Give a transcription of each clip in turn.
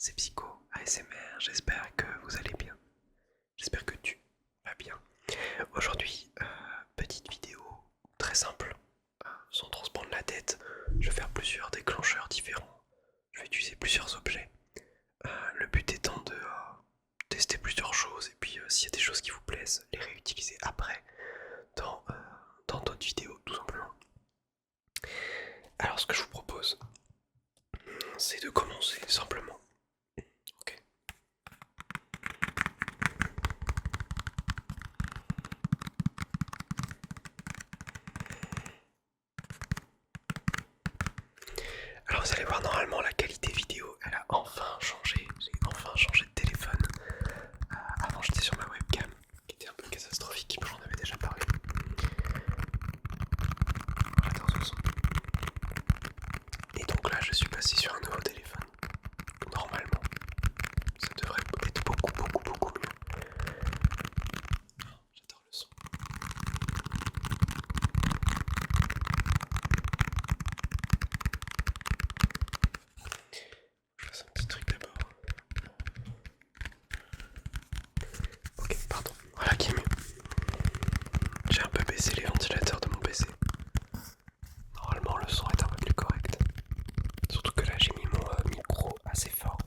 c'est Psycho ASMR, j'espère que vous allez bien. J'espère que tu vas bien. Aujourd'hui, petite vidéo très simple, sans trop se prendre la tête. Je vais faire plusieurs déclencheurs différents. Je vais utiliser plusieurs objets. Le but étant de tester plusieurs choses et puis s'il y a des choses qui vous plaisent, les réutiliser après dans d'autres vidéos tout simplement. Alors ce que je vous propose, c'est de commencer simplement. Ok. Alors vous allez voir, normalement la qualité vidéo elle a enfin changé. J'ai enfin changé de téléphone. Avant j'étais sur ma webcam qui était un peu catastrophique, j'en avais déjà parlé. Attends, et donc là je suis passé sur un nouveau téléphone. Normalement ça devrait être beaucoup mieux. Oh, j'adore le son. Je fasse un petit truc d'abord. Ok, pardon. Voilà qui est mieux. J'ai un peu baissé les ventilateurs de mon PC. Normalement le son est un peu plus correct. Surtout que là j'ai mis mon micro assez fort.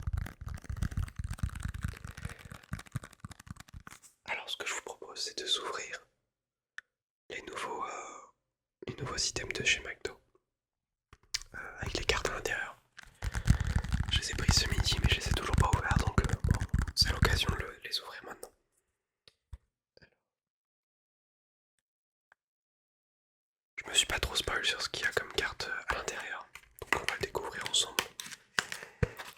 Alors ce que je vous propose c'est de s'ouvrir les nouveaux items de chez McDo. Avec les cartes à l'intérieur. Je les ai pris ce midi mais je les ai toujours pas ouverts donc bon, c'est l'occasion de les ouvrir maintenant. Je me suis pas trop spoil sur ce qu'il y a comme carte à l'intérieur. Donc on va le découvrir ensemble.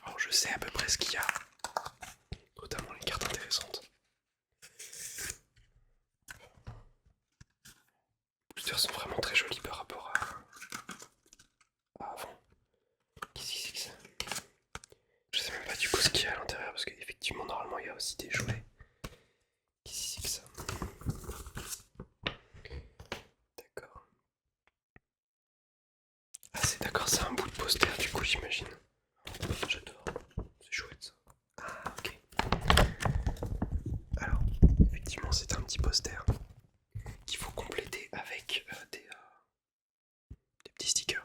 Alors je sais à peu près ce qu'il y a. Notamment les cartes intéressantes. Les boosters sont vraiment très jolis par rapport à avant. Qu'est-ce que c'est que ça? Je sais même pas du coup ce qu'il y a à l'intérieur parce qu'effectivement normalement il y a aussi des jouets. Qu'est-ce que c'est que ça? D'accord. Ah c'est d'accord, c'est un bout de poster du coup j'imagine. J'adore, c'est chouette ça. Ah ok. Alors, effectivement c'est un petit poster qu'il faut compléter avec des petits stickers.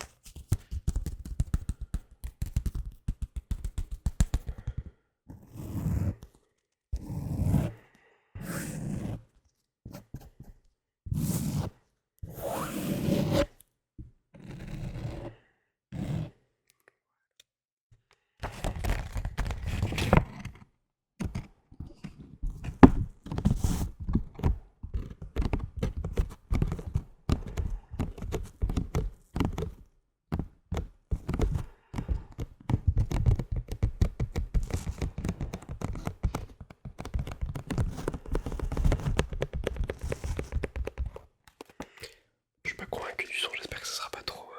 Je suis pas convaincu du son, j'espère que ce sera pas trop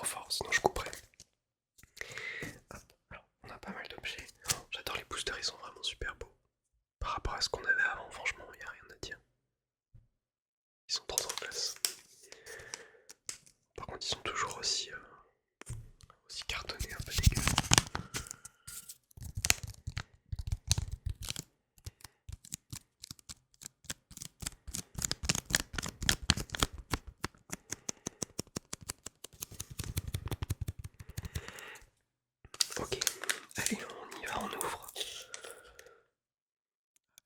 fort, sinon je couperai. Hop, alors on a pas mal d'objets. Oh, j'adore les boosters, ils sont vraiment super beaux. Par rapport à ce qu'on avait avant, franchement, il n'y a rien à dire. Ils sont trop en classe. Par contre, ils sont toujours aussi cartonnés, un peu dégueu. Ok, allez, on y va, on ouvre.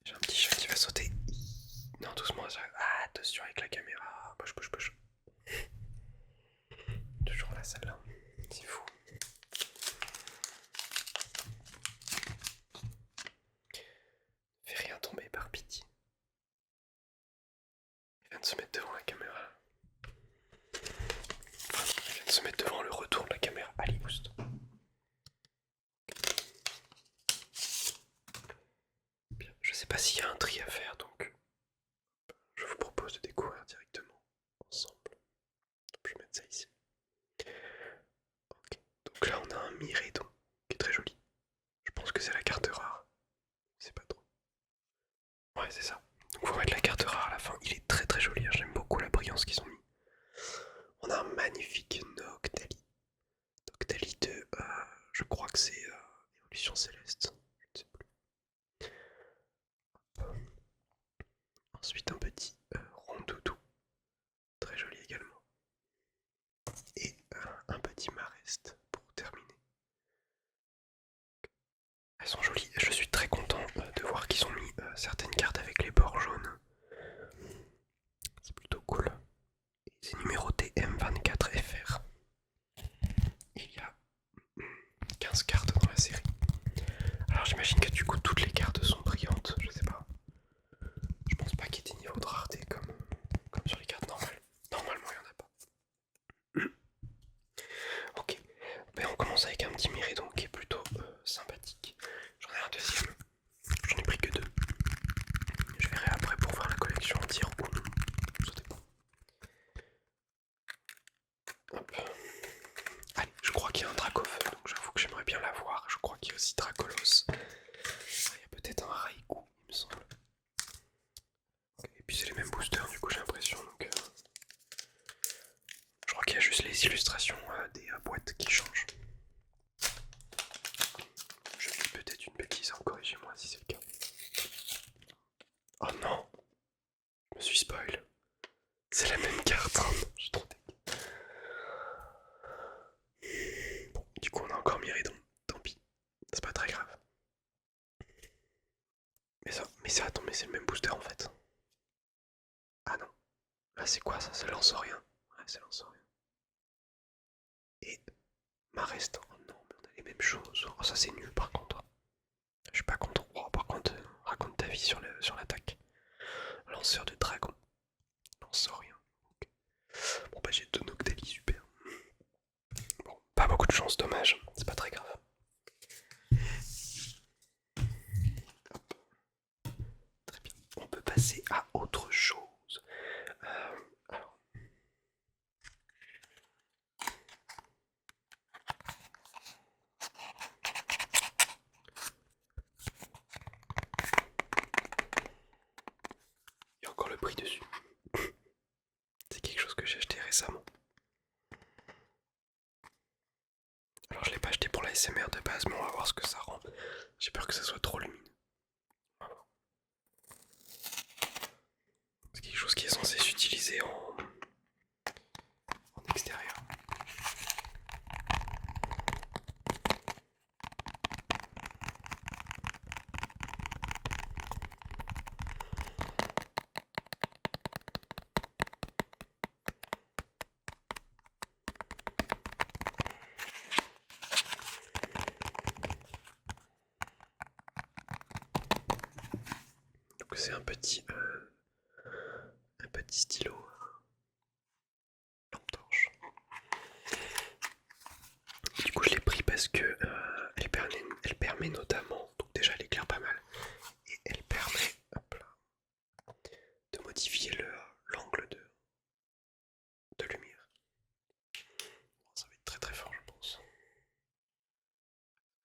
J'ai un petit chat qui va sauter. Non, doucement, ça... Ah, attention avec la caméra. Bouge. Toujours la salle là. C'est fou. Fais rien tomber par pitié. Il vient de se mettre devant la caméra. Enfin, il vient de se mettre devant le retour de la caméra. Allez, boost. Bien, je sais pas s'il y a un tri à faire donc je vous propose de découvrir directement ensemble. Donc, je vais mettre ça ici. Ok, donc là on a un Miredon qui est très joli. Je pense que c'est la carte rare. C'est pas trop. Ouais, c'est ça. Donc faut mettre la carte rare à la fin. Il est très joli, hein. J'aime beaucoup la brillance qu'ils ont mis. On a un magnifique Noctali. Noctali de... je crois que c'est Évolution Céleste. petit Marest pour terminer. Elles sont jolies, je suis très content de voir qu'ils ont mis certaines cartes avec les bords jaunes. C'est plutôt cool. Et c'est numéroté M24FR. Il y a 15 cartes dans la série. Alors j'imagine que du coup toutes les cartes sont brillantes, je sais pas. Je pense pas qu'il y ait des niveaux de rareté comme sur les cartes normales. Normalement il y en a pas. Ok, ben, on commence avec un petit Myrédon qui est plutôt sympathique. J'en ai un deuxième, j'en ai pris que deux. Je verrai après pour voir la collection entière ou non, ça dépend. Hop. Allez, je crois qu'il y a un Dracofeu, donc j'avoue que j'aimerais bien l'avoir. Je crois qu'il y a aussi Dracolos. Il y a peut-être un Raikou, il me semble. Et puis c'est les mêmes boosters, du coup j'ai l'impression. Donc, je crois qu'il y a juste les illustrations des boîtes qui changent. Je dis peut-être une bêtise, corrigez-moi si c'est le cas. Oh non, je me suis spoil. C'est la même carte, je suis trop dégueu. Bon, du coup on a encore Myrédon, tant pis, c'est pas très grave. Attends, mais c'est le même booster en fait. Ah non, là c'est quoi ça? C'est lance-rien. Ouais, c'est lance-rien. Et Marest, oh non, mais on a les mêmes choses. Oh, ça c'est nul par contre. Je suis pas content. Oh, par contre, raconte ta vie sur l'attaque. Lanceur de dragon. Lance-rien. Okay. Bon bah j'ai deux Noctali, super. Bon, pas beaucoup de chance, dommage. C'est pas très grave. Hop. Très bien. On peut passer à autre chose. Alors. Il y a encore le prix dessus. C'est quelque chose que j'ai acheté récemment. Alors je l'ai pas acheté pour la SMR de base, mais on va voir ce que ça rend. J'ai peur que ça soit trop lumineux. C'est quelque chose qui est censé s'utiliser en extérieur. Donc c'est un petit stylo lampe torche. Du coup je l'ai pris parce que elle permet notamment, donc déjà elle éclaire pas mal, et elle permet hop là, de modifier l'angle de lumière. Bon, ça va être très très fort je pense.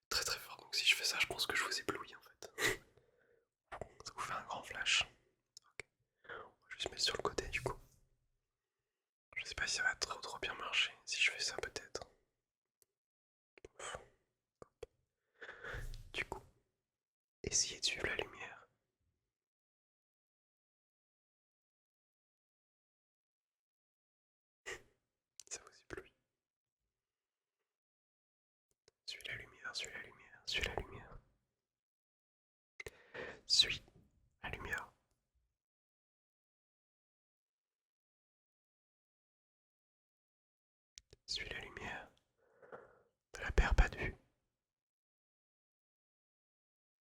Très très fort, donc si je fais ça je pense que je vous éblouis en fait. Ça vous fait un grand flash. Okay. On va juste mettre sur le côté du coup. Je sais pas si ça va trop bien marcher si je fais ça peut-être. Du coup, essayez de suivre la lumière. Ça vous éblouit. Suis la lumière, suis la lumière, suis la lumière. Suis la lumière. Suis la lumière. Ne la perds pas de vue.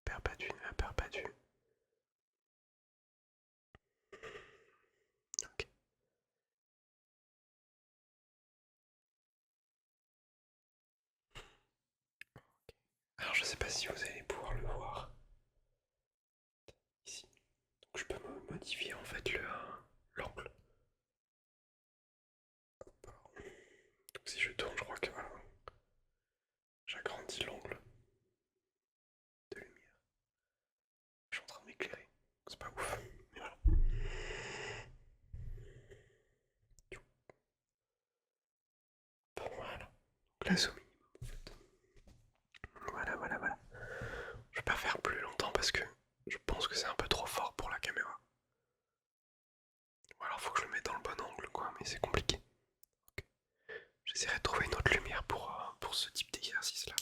Perds pas de vue, ne la perds pas de vue. Ok. Alors je sais pas si vous allez pouvoir le voir. Ici. Donc je peux modifier en fait l'angle. Donc si je tourne, je crois que voilà. J'agrandis l'angle de lumière. Je suis en train de m'éclairer. C'est pas ouf. Mais voilà. Voilà. Donc là c'est au minimum en fait. Voilà, voilà, voilà. Je vais pas faire plus longtemps parce que je pense que c'est un peu trop fort pour la caméra. Ou alors faut que je le mette dans le bon angle quoi, mais c'est compliqué. Okay. j'essaierai de trouver une autre lumière pour ce type d'exercice là.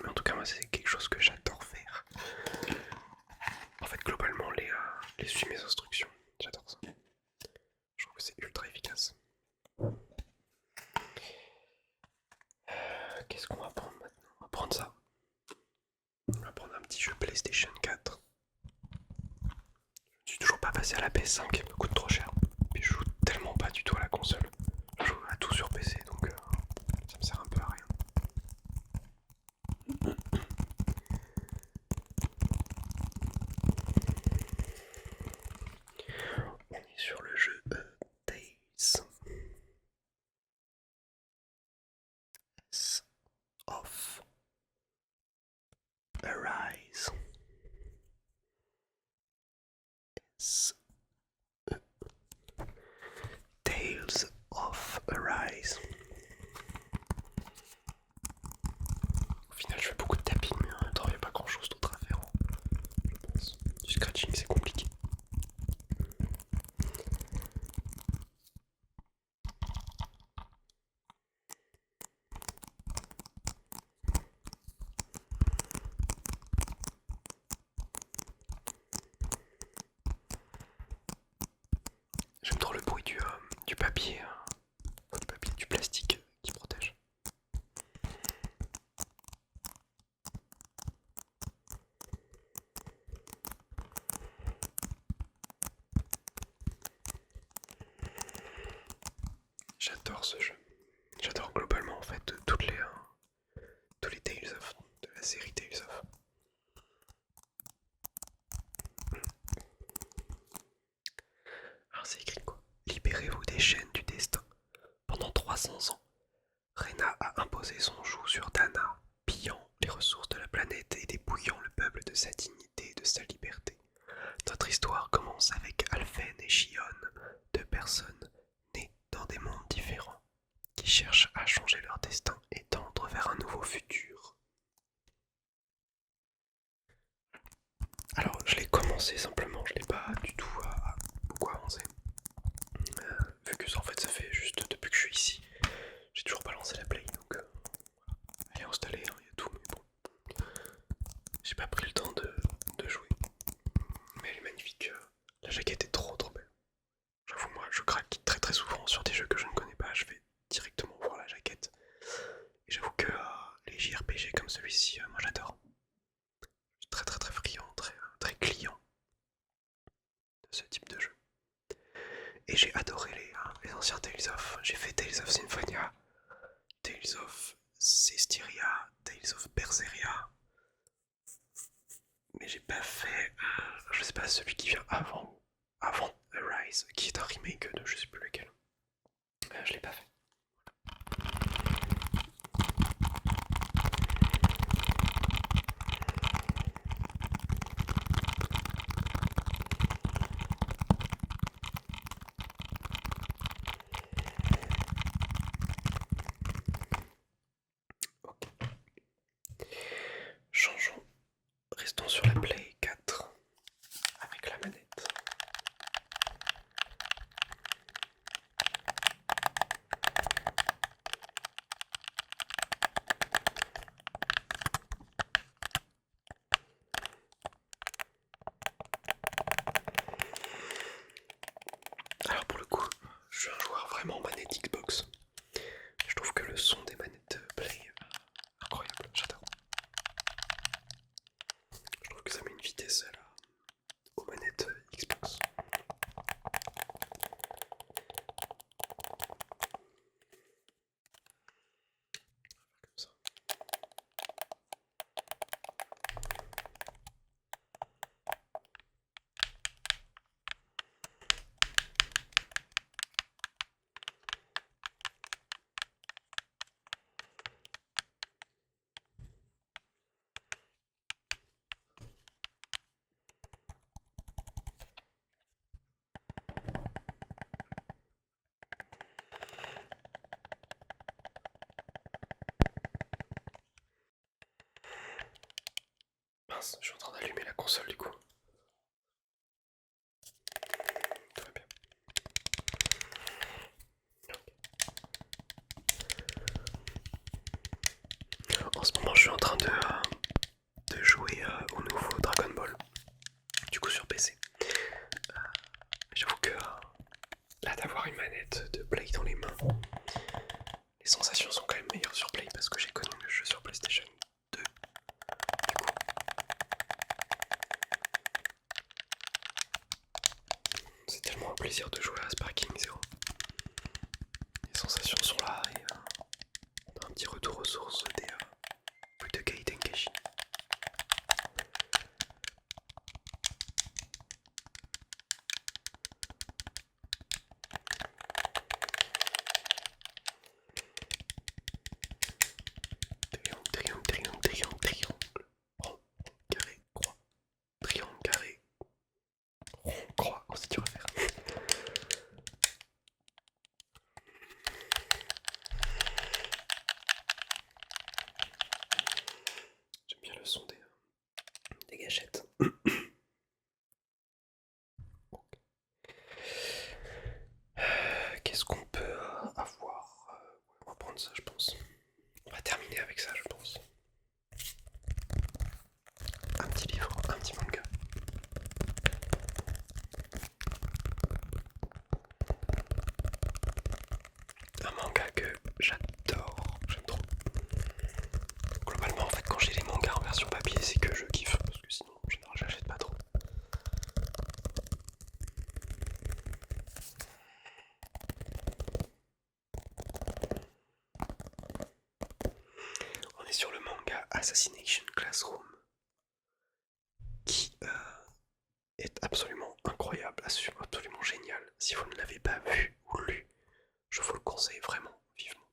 Mais en tout cas moi c'est quelque chose que j'adore faire. En fait globalement les suivre mes instructions, j'adore ça. Je trouve que c'est ultra efficace. Qu'est-ce qu'on va prendre maintenant? On va prendre ça. On va prendre un petit jeu PlayStation 4. Je suis toujours pas passé à la PS5, elle me coûte trop cher. Puis je joue tellement pas du tout à la console. Je joue à tout sur PC, donc ça me sert un peu à rien. On est sur le jeu Tales of Arise. Tales of Arise. Au final, je fais beaucoup de tapping, mais en même temps, il n'y a pas grand chose d'autre à faire. Je pense. Du scratching, c'est compliqué. J'aime trop le bruit du papier, du papier, du plastique qui protège. J'adore ce jeu. J'adore globalement en fait tous les Tales of, de la série Tales of. Alors c'est écrit quoi? Libérez-vous des chaînes du destin. Pendant 300 ans, Rena a imposé son joug sur Dana, pillant les ressources de la planète et dépouillant le peuple de sa dignité et de sa liberté. Notre histoire commence avec Alphen et Shion, deux personnes nées dans des mondes différents, qui cherchent à changer leur destin et tendre vers un nouveau futur. Alors je l'ai commencé simplement, je l'ai pas du tout beaucoup avancé. Vu que ça, en fait ça fait juste depuis que je suis ici, j'ai toujours pas lancé la play, donc voilà. Elle est installée, il y a tout, mais bon. J'ai pas pris le temps de jouer. Mais elle est magnifique, la jaquette est trop trop belle. J'avoue moi je craque très très souvent sur des jeux que je ne connais pas, je vais directement voir la jaquette. Et j'avoue que les JRPG comme celui-ci, moi j'adore. Je suis très très très friand, très client de ce type de jeu. Et j'ai adoré les anciens Tales of. J'ai fait Tales of Symphonia, Tales of Cestiria, Tales of Berseria. Mais j'ai pas fait, je sais pas, celui qui vient avant Arise, qui est un remake de je sais plus lequel. Je l'ai pas fait. Ok. Changeons, restons sur la Play 4 avec la manette. Alors pour le coup, je suis un joueur vraiment manette Xbox. Je trouve que le son des manettes Play, incroyable, j'adore. Je trouve que ça met une vitesse aux manettes Xbox. Comme ça. Mince, je suis en train d'allumer la console du coup. Tout va bien. les mains. Les sensations sont quand même meilleures sur Play parce que j'ai connu le jeu sur PlayStation 2. Du coup, c'est tellement un plaisir de jouer à Sparking Zero. Les sensations sont là et on a un petit retour aux sources des Budokai Tenkaichi. Triangle, rond, carré, croix, triangle, carré, rond, croix, oh, c'est dur à faire. J'aime bien le son des gâchettes. Qu'est-ce qu'on peut avoir? On va prendre ça, je pense. On va terminer avec ça, je pense. Un petit livre, un petit manga. Un manga que j'adore, j'aime trop. Globalement, en fait, quand j'ai les mangas en version papier, c'est que je kiffe, parce que sinon, en général, j'achète pas trop. On est sur le manga Assassination Classroom, qui est absolument incroyable, absolument génial. Si vous ne l'avez pas vu ou lu, je vous le conseille vraiment vivement.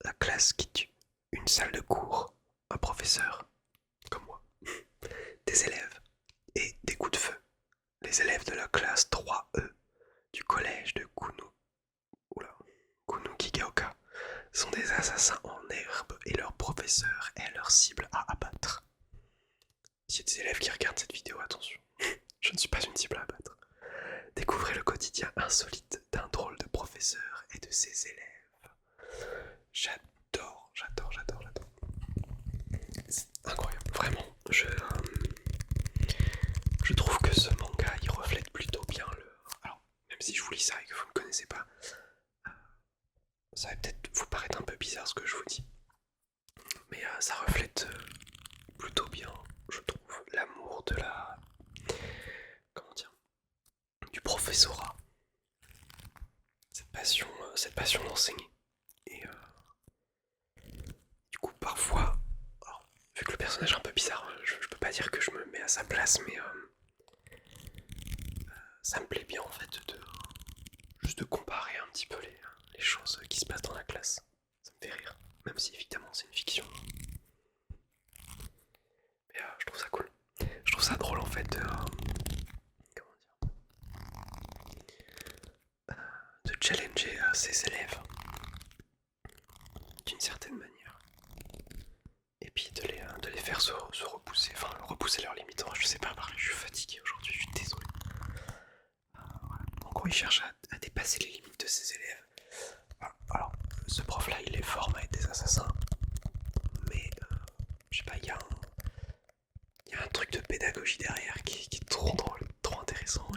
La classe qui tue, une salle de cours, un professeur, comme moi, des élèves et des coups de feu. Les élèves de la classe 3E du collège de Kunukigaoka sont des assassins en herbe et leur professeur est leur cible à abattre. S'il y a des élèves qui regardent cette vidéo, attention, je ne suis pas une cible à abattre. Découvrez le quotidien insolite d'un drôle de professeur et de ses élèves. J'adore. C'est incroyable, vraiment. Je trouve que ce manga, il reflète plutôt bien le... Alors, même si je vous lis ça et que vous ne connaissez pas, ça va peut-être vous paraître un peu bizarre ce que je vous dis. Mais ça reflète plutôt bien, je trouve, l'amour de la... Comment dire? Du professorat. Cette passion d'enseigner. Et du coup, parfois, alors, vu que le personnage est un peu bizarre, je peux pas dire que je me mets à sa place, mais ça me plaît bien en fait juste de comparer un petit peu les choses qui se passent dans la classe. Ça me fait rire, même si évidemment c'est une fiction. Mais je trouve ça cool. Je trouve ça drôle en fait comment dire, de challenger ses élèves d'une certaine manière. Et puis de les faire se repousser, enfin repousser leurs limites. Je sais pas parler, je suis fatigué aujourd'hui, je suis désolé. Voilà. En gros, il cherche à dépasser les limites de ses élèves. Alors, ce prof-là, il est fort à être des assassins. Mais, je sais pas, il y a un truc de pédagogie derrière qui est trop drôle, trop intéressant.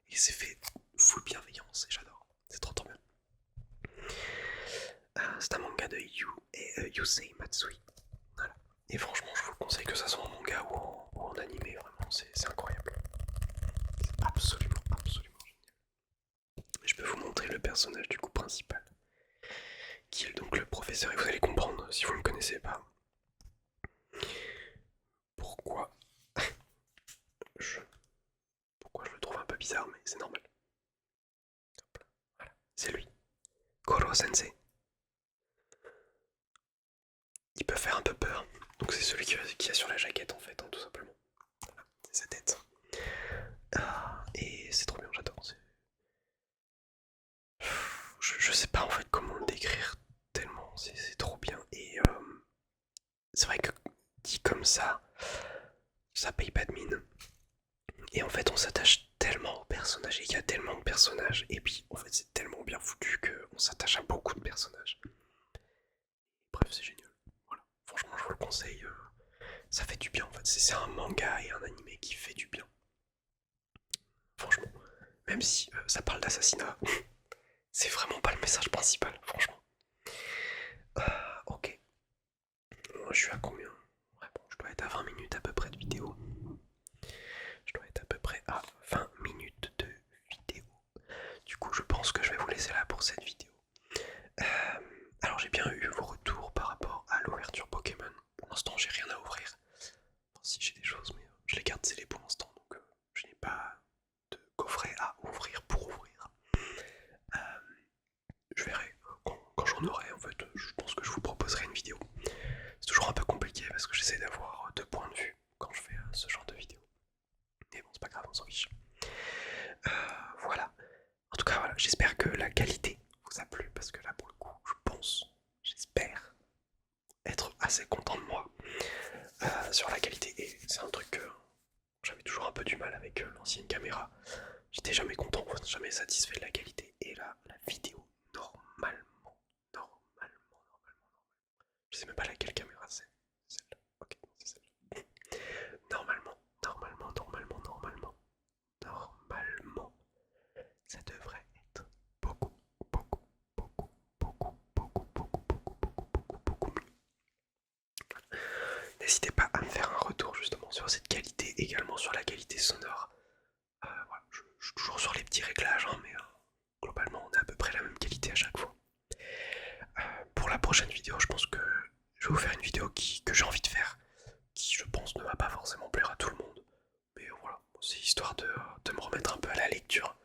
Et c'est fait full bienveillance et j'adore. C'est trop bien. C'est un manga de Yusei Matsui. Voilà. Et franchement, je vous le conseille que ça soit en manga ou en animé, vraiment, c'est incroyable. C'est absolument génial. Je peux vous montrer le personnage du coup principal, qui est donc le professeur, et vous allez comprendre si vous ne le connaissez pas. Pourquoi pourquoi je le trouve un peu bizarre, mais c'est normal. Voilà. C'est lui, Koro Sensei. Il peut faire un peu peur, donc c'est celui qui a sur la jaquette en fait, hein, tout simplement. Voilà, c'est sa tête. Et c'est trop bien, j'adore. Je sais pas en fait comment le décrire tellement, c'est trop bien. Et c'est vrai que dit comme ça paye pas de mine. Et en fait on s'attache tellement aux personnages, et il y a tellement de personnages, et puis en fait c'est tellement bien foutu qu'on s'attache à beaucoup de personnages. Bref, c'est génial. Voilà, franchement je vous le conseille, ça fait du bien en fait, c'est un manga et un animé qui fait du bien. Franchement, même si ça parle d'assassinat, C'est vraiment pas le message principal, franchement. Ok. Je suis à combien? Ouais, bon, je dois être à 20 minutes à peu près de vidéo. Je dois être à peu près à 20 minutes de vidéo. Du coup, je pense que je vais vous laisser là pour cette vidéo. Alors, j'ai bien eu vos retours par rapport à l'ouverture Pokémon. Pour l'instant, j'ai rien à ouvrir. Enfin, si j'ai des choses, mais je les garde scellées pour l'instant. Donc, je n'ai pas de coffret à ouvrir pour ouvrir. Je verrai quand j'en aurai. En fait, je pense que je vous proposerai une vidéo. C'est toujours un peu compliqué parce que j'essaie d'avoir deux points de vue quand je fais ce genre de vidéo. Mais bon, c'est pas grave, on s'en fiche. Voilà. En tout cas, voilà, j'espère que la qualité vous a plu parce que là, pour le coup, je pense, j'espère être assez content de moi sur la qualité. Et c'est un truc que j'avais toujours un peu du mal avec l'ancienne caméra. J'étais jamais content, jamais satisfait de la qualité. Et là, la vidéo, normalement, je sais même pas laquelle caméra c'est. Celle-là. Ok, c'est celle-là. Normalement, ça devrait être beaucoup, beaucoup, beaucoup, beaucoup, beaucoup, beaucoup, beaucoup, beaucoup mieux. N'hésitez pas à me faire un retour justement sur cette qualité, également sur la qualité sonore. Voilà, je suis toujours sur les petits réglages, hein, mais globalement on a à peu près la même qualité à chaque fois. Pour la prochaine vidéo, je pense que je vais vous faire une vidéo que j'ai envie de faire, qui je pense ne va pas forcément plaire à tout le monde. Mais voilà, c'est histoire de me remettre un peu à la lecture.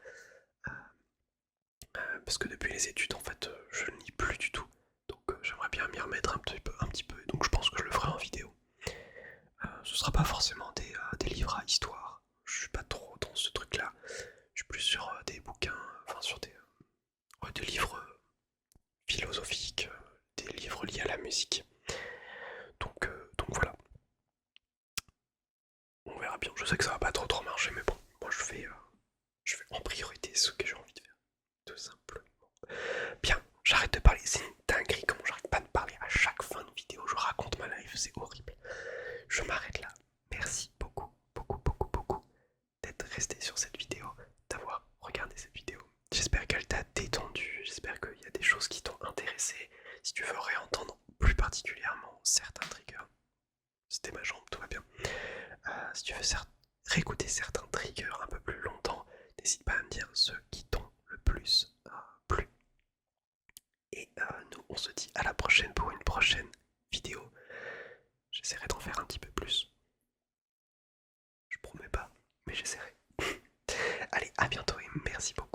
Parce que depuis les études, en fait, je ne lis plus du tout. Donc j'aimerais bien m'y remettre un petit peu. Donc je pense que je le ferai en vidéo. Ce sera pas forcément des livres à histoire. Je suis pas trop dans ce truc-là. Je suis plus sur des bouquins, enfin sur des livres philosophiques, des livres liés à la musique. Donc voilà. On verra bien. Je sais que ça va pas trop marcher, mais bon, moi je fais en priorité ce que j'ai envie de faire. Tout simplement. Bien, j'arrête de parler, c'est une dinguerie comment j'arrête pas de parler à chaque fin de vidéo, je raconte ma life, c'est horrible. Je m'arrête là. Merci beaucoup, beaucoup, beaucoup, beaucoup d'être resté sur cette vidéo, d'avoir regardé cette vidéo. J'espère qu'elle t'a détendu, j'espère qu'il y a des choses qui t'ont intéressé. Si tu veux réentendre plus particulièrement certains triggers, c'était ma jambe, tout va bien. Si tu veux réécouter certains triggers un peu plus longtemps, n'hésite pas à me dire ceux qui t'ont le plus plu. Et nous, on se dit à la prochaine pour une prochaine vidéo. J'essaierai d'en faire un petit peu plus. Je promets pas, mais j'essaierai. Allez, à bientôt et merci beaucoup.